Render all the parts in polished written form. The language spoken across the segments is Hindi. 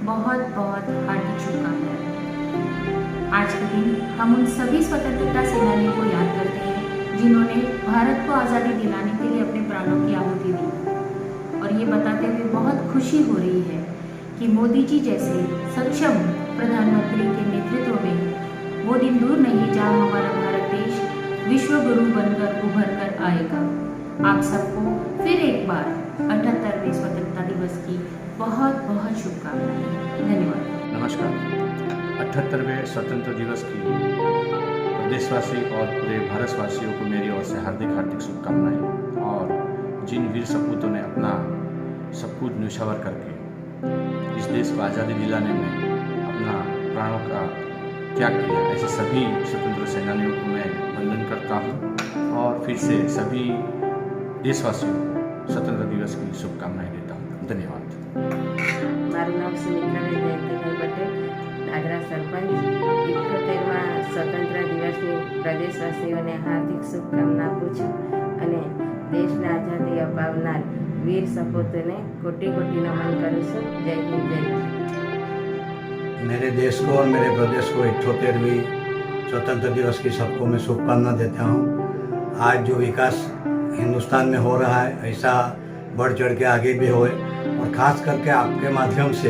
बहुत बहुत हार्दिक शुभकामनाएं। आज के दिन हम उन सभी स्वतंत्रता सेनानियों को याद करते हैं जिन्होंने भारत को आज़ादी दिलाने के लिए अपने प्राणों की आहुति दी। और ये बताते हुए बहुत खुशी हो रही है कि मोदी जी जैसे सक्षम प्रधानमंत्री के नेतृत्व में वो दिन दूर नहीं जहाँ हमारा भारत देश विश्व गुरु बनकर उभर कर आएगा। आप सबको फिर एक बार 78वें स्वतंत्रता दिवस की बहुत बहुत शुभकामनाएं। धन्यवाद। नमस्कार। 78वें स्वतंत्रता दिवस की प्रदेशवासी और पूरे भारतवासियों को मेरी ओर से हार्दिक शुभकामनाएं। और जिन वीर सपूतों ने अपना सब कुछ न्यौछावर करके इस देश को आज़ादी दिलाने में अपना प्राणों का त्याग किया, ऐसे सभी स्वतंत्र सेनानियों को मैं वंदन करता हूँ और फिर से सभी देशवासियों को स्वतंत्रता दिवस की शुभकामनाएं देता हूँ। धन्यवाद। मारू नाम सुमित्राबेन जयंतीभाई पटेल, नागरा सरपंच। 78મા સ્વતંત્ર દિવસની પ્રદેશવાસીઓને હાર્દિક શુભકામના આપું છું અને દેશને આઝાદી અપાવનાર વીર સપૂતોને કોટી કોટી નમન કરું છું। જય હિન્દ, જય ભારત। मेरे देश को और मेरे प्रदेश को 78वीं स्वतंत्रता दिवस की सबको मैं शुभकामना देता हूँ। आज जो विकास हिंदुस्तान में हो रहा है ऐसा बढ़ चढ़ के आगे भी होए और ख़ास करके आपके माध्यम से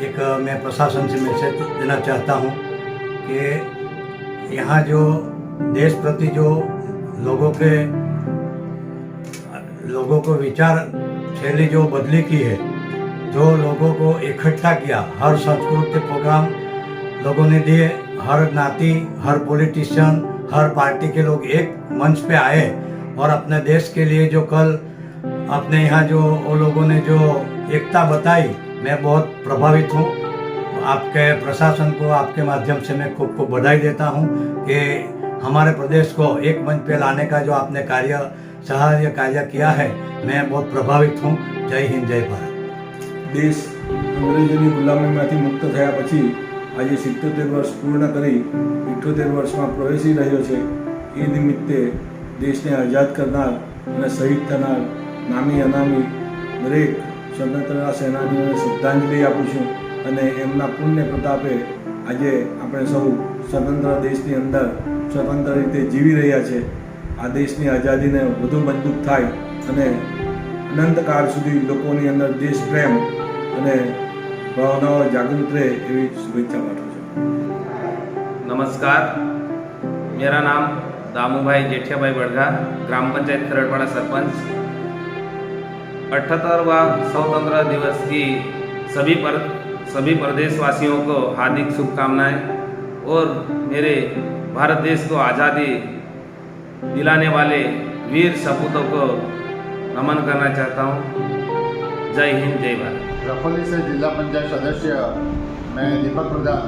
एक मैं प्रशासन से मैसेज देना चाहता हूँ कि यहाँ जो देश प्रति जो लोगों को विचार शैली जो बदली की है, जो लोगों को इकट्ठा किया, हर सांस्कृतिक प्रोग्राम लोगों ने दिए, हर ज्ञाति, हर पॉलिटिशियन, हर पार्टी के लोग एक मंच पे आए और अपने देश के लिए जो कल अपने यहाँ जो वो लोगों ने जो एकता बताई, मैं बहुत प्रभावित हूँ। आपके प्रशासन को आपके माध्यम से मैं खूब बधाई देता हूँ कि हमारे प्रदेश को एक मंच पे लाने का जो आपने सहार्य कार्य किया है, मैं बहुत प्रभावित हूँ। जय हिंद, जय भारत। देश अंग्रेजोनी गुलामीमांथी मुक्त थया पछी आज 77 वर्ष पूर्ण करी 78 वर्षमां प्रवेशी रह्यो छे। ए निमित्ते देशने आज़ाद करनार अने शहीद थनार नामी अनामी दरेक स्वतंत्रता सेनानीओने श्रद्धांजलि आपું છું અને એમના પુણ્ય પ્રતાપે આજે આપણે સૌ સ્વતંત્ર દેશની અંદર સ્વતંત્ર રીતે જીવી રહ્યા છે। આ દેશની આઝાદીને વધુ મજબૂત થાય અને અનંતકાળ સુધી લોકોની અંદર દેશ પ્રેમ અને ભાવનાઓ જાગૃત રહે એવી શુભેચ્છા પાઠવું છું। नमस्कार, मेरा नाम दामूभाई जेठियाभाई बड़गा, ग्राम पंचायत खरड़पाड़ा सरपंच। 78वां स्वतंत्रता दिवस की सभी प्रदेशवासियों को हार्दिक शुभकामनाएं और मेरे भारत देश को आज़ादी दिलाने वाले वीर सपूतों को नमन करना चाहता हूँ। जय हिंद, जय भारत। रखोली से जिला पंचायत सदस्य मैं दीपक प्रधान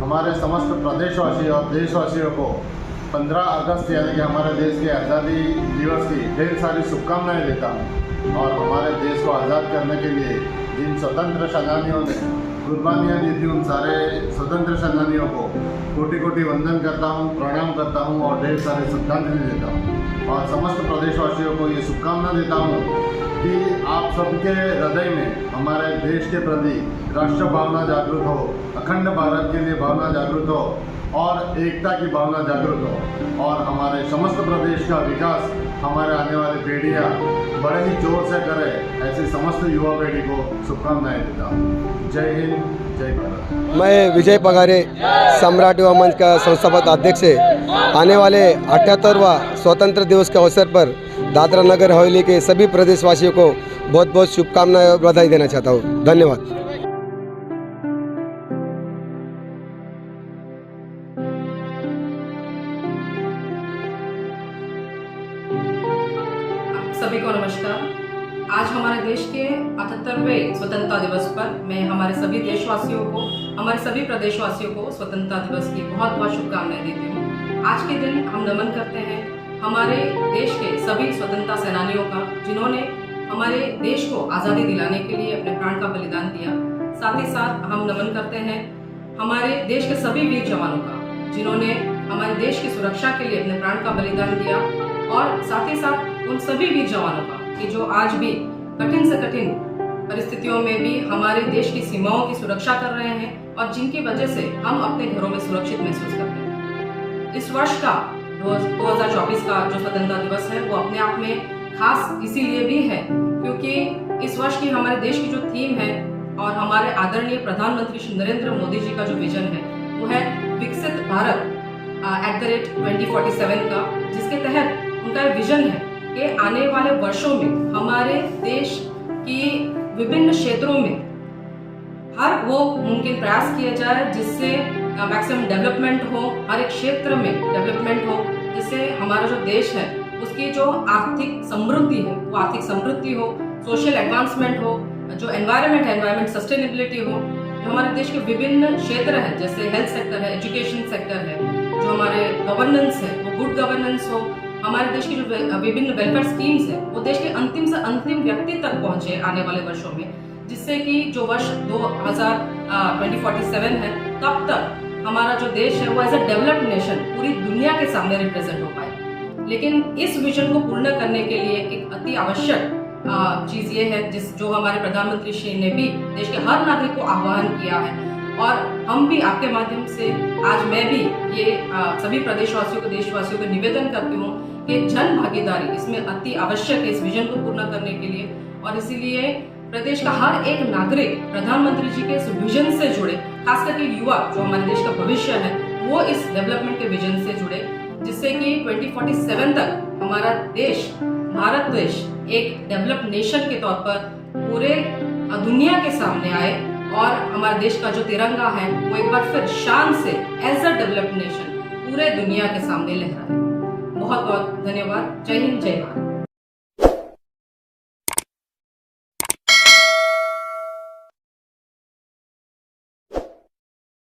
हमारे समस्त प्रदेशवासियों और देशवासियों को 15 अगस्त यानी कि हमारे देश के आज़ादी दिवस की ढेर सारी शुभकामनाएं देता हूँ। और हमारे देश को आज़ाद करने के लिए जिन स्वतंत्र सेनानियों ने कुर्बानियाँ दी थी, उन सारे स्वतंत्र सेनानियों को कोटि कोटि वंदन करता हूँ, प्रणाम करता हूँ और ढेर सारी श्रद्धांजलि देता हूँ। और समस्त प्रदेशवासियों को ये शुभकामना देता हूँ कि आप सबके हृदय में हमारे देश के प्रति राष्ट्र भावना जागृत हो, अखंड भारत के लिए भावना जागृत हो और एकता की भावना जागृत हो और हमारे समस्त प्रदेश का विकास हमारे आने वाली पीढ़ियाँ बड़े ही जोर से करे, ऐसी समस्त युवा पीढ़ी को शुभकामनाएं देता हूँ। जय हिंद, जय भारत। मैं विजय पगारे, सम्राट युवा मंच का संस्थापक अध्यक्ष है। आने वाले 78वां स्वतंत्र दिवस के अवसर पर दादरा नगर हवेली के सभी प्रदेशवासियों को बहुत बहुत शुभकामनाएं और बधाई देना चाहता हूँ। धन्यवाद। सभी को नमस्कार। आज हमारे देश के 78वें स्वतंत्रता दिवस पर मैं हमारे सभी देशवासियों को, हमारे सभी प्रदेशवासियों को स्वतंत्रता दिवस की बहुत बहुत शुभकामनाएं देती हूँ। आज के दिन हम नमन करते हैं हमारे देश के सभी स्वतंत्रता सेनानियों का, जिन्होंने हमारे देश को आज़ादी दिलाने के लिए अपने प्राण का बलिदान दिया। साथ ही साथ हम नमन करते हैं हमारे देश के सभी वीर जवानों का, जिन्होंने हमारे देश की सुरक्षा के लिए अपने प्राण का बलिदान दिया। और साथ ही साथ उन सभी वीर जवानों का कि जो आज भी कठिन से कठिन परिस्थितियों में भी हमारे देश की सीमाओं की सुरक्षा कर रहे हैं और जिनकी वजह से हम अपने घरों में सुरक्षित महसूस करते हैं। इस वर्ष का 2024 का जो स्वतंत्रता दिवस है वो अपने आप में खास इसीलिए भी है क्योंकि इस वर्ष की हमारे देश की जो थीम है और हमारे आदरणीय प्रधानमंत्री श्री नरेंद्र मोदी जी का जो विजन है वो है विकसित भारत @2047 का, जिसके तहत उनका विजन है कि आने वाले वर्षों में हमारे देश की विभिन्न क्षेत्रों में हर वो मुमकिन प्रयास किया जाए जिससे मैक्सिमम डेवलपमेंट हो, हर एक क्षेत्र में डेवलपमेंट हो, जिससे हमारा जो देश है उसकी जो आर्थिक समृद्धि है वो आर्थिक समृद्धि हो, सोशल एडवांसमेंट हो, जो एनवायरनमेंट सस्टेनेबिलिटी हो, जो हमारे देश के विभिन्न क्षेत्र हैं जैसे हेल्थ सेक्टर है, एजुकेशन सेक्टर है, जो हमारे गवर्नेंस है वो गुड गवर्नेंस हो, हमारे देश की जो विभिन्न वेलफेयर स्कीम्स है वो देश के अंतिम से अंतिम व्यक्ति तक पहुंचे आने वाले वर्षों में, जिससे कि जो वर्ष 2047 है तब तक हमारा जो देश है वो एज अ डेवलप्ड नेशन पूरी दुनिया के सामने रिप्रेजेंट हो पाए। लेकिन इस विजन को पूर्ण करने के लिए एक अति आवश्यक चीज़ ये है जो हमारे प्रधानमंत्री श्री ने भी देश के हर नागरिक को आह्वान किया है और हम भी आपके माध्यम से आज मैं भी ये सभी प्रदेशवासियों को देशवासियों को निवेदन करती हूँ कि जन भागीदारी इसमें अति आवश्यक है इस विजन को पूर्ण करने के लिए, और इसीलिए प्रदेश का हर एक नागरिक प्रधानमंत्री जी के इस विजन से जुड़े, खास करके युवा जो हमारे देश का भविष्य है वो इस डेवलपमेंट के विजन से जुड़े, जिससे कि 2047 तक हमारा देश भारत देश एक डेवलप्ड नेशन के तौर पर पूरे दुनिया के सामने आए और हमारे देश का जो तिरंगा है वो एक बार फिर शान से एज अ डेवलप्ड नेशन पूरे दुनिया के सामने लहराए। बहुत बहुत धन्यवाद। जय हिंद, जय भारत।